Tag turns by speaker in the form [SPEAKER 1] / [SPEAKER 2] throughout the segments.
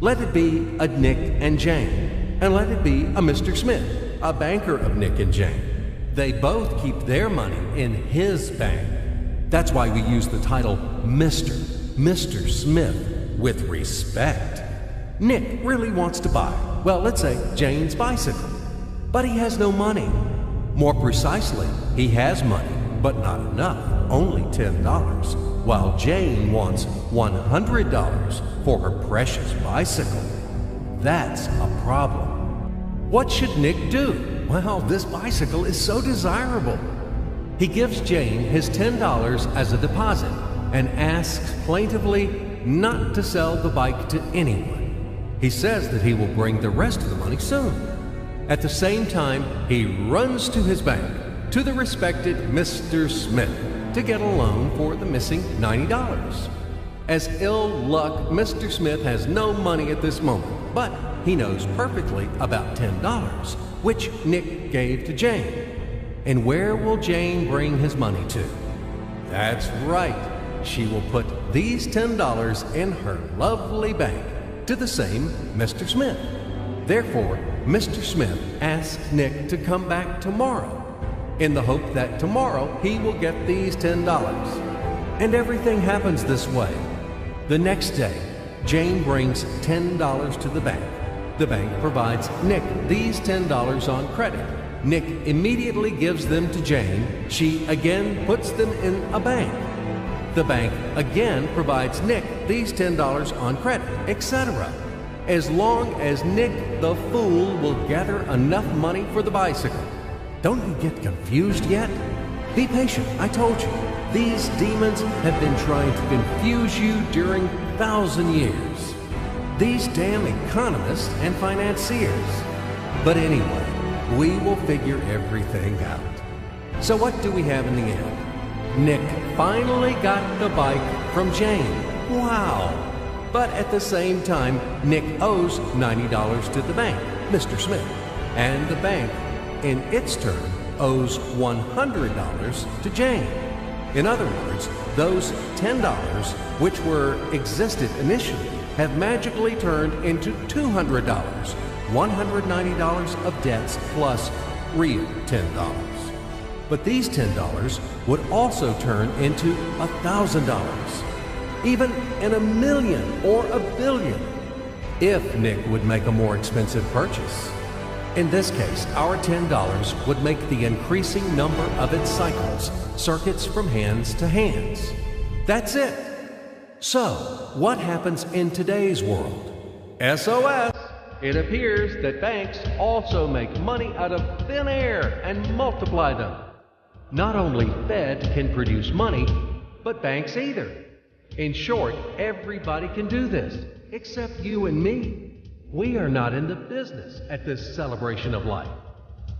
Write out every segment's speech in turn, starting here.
[SPEAKER 1] Let it be a Nick and Jane, and let it be a Mr. Smith, a banker of Nick and Jane. They both keep their money in his bank. That's why we use the title Mr. Smith with respect. Nick really wants to buy, well, let's say Jane's bicycle, but he has no money. More precisely, he has money, but not enough, only $10, while Jane wants $100 for her precious bicycle. That's a problem. What should Nick do? Well, this bicycle is so desirable. He gives Jane his $10 as a deposit and asks plaintively not to sell the bike to anyone. He says that he will bring the rest of the money soon. At the same time, he runs to his bank, to the respected Mr. Smith, to get a loan for the missing $90. As ill luck, Mr. Smith has no money at this moment, but he knows perfectly about $10, which Nick gave to Jane. And where will Jane bring his money to? That's right. She will put these $10 in her lovely bank to the same Mr. Smith. Therefore, Mr. Smith asks Nick to come back tomorrow in the hope that tomorrow he will get these $10. And everything happens this way. The next day, Jane brings $10 to the bank. The bank provides Nick these $10 on credit. Nick immediately gives them to Jane. She again puts them in a bank. The bank again provides Nick these $10 on credit, etc. As long as Nick the fool will gather enough money for the bicycle. Don't you get confused yet? Be patient, I told you. These demons have been trying to confuse you during 1,000 years. These damn economists and financiers. But anyway, we will figure everything out. So what do we have in the end? Nick finally got the bike from Jane. Wow! But at the same time, Nick owes $90 to the bank, Mr. Smith, and the bank, in its turn, owes $100 to Jane. In other words, those $10, which existed initially, have magically turned into $200, $190 of debts plus real $10. But these $10 would also turn into $1,000, even in a million or a billion, if Nick would make a more expensive purchase. In this case, our $10 would make the increasing number of its cycles, circuits from hands to hands. That's it. So, what happens in today's world? SOS! It appears that banks also make money out of thin air and multiply them. Not only Fed can produce money, but banks either. In short, everybody can do this, except you and me. We are not in the business at this celebration of life.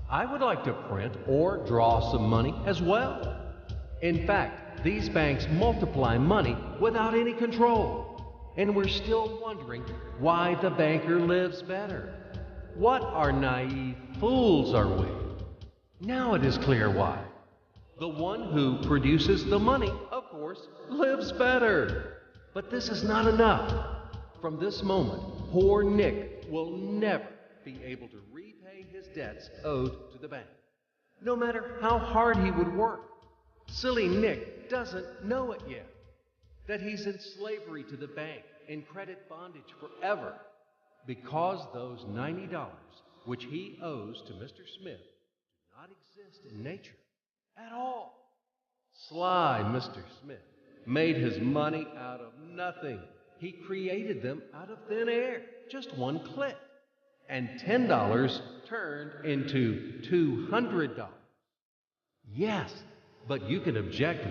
[SPEAKER 1] I would like to print or draw some money as well. In fact, these banks multiply money without any control. And we're still wondering why the banker lives better. What are naive fools are we? Now it is clear why. The one who produces the money, of course, lives better. But this is not enough. From this moment, poor Nick will never be able to repay his debts owed to the bank, no matter how hard he would work. Silly Nick doesn't know it yet, that he's in slavery to the bank, in credit bondage forever, because those $90 which he owes to Mr. Smith do not exist in nature at all. Sly Mr. Smith made his money out of nothing. He created them out of thin air, just one click. And $10 turned into $200. Yes, but you can object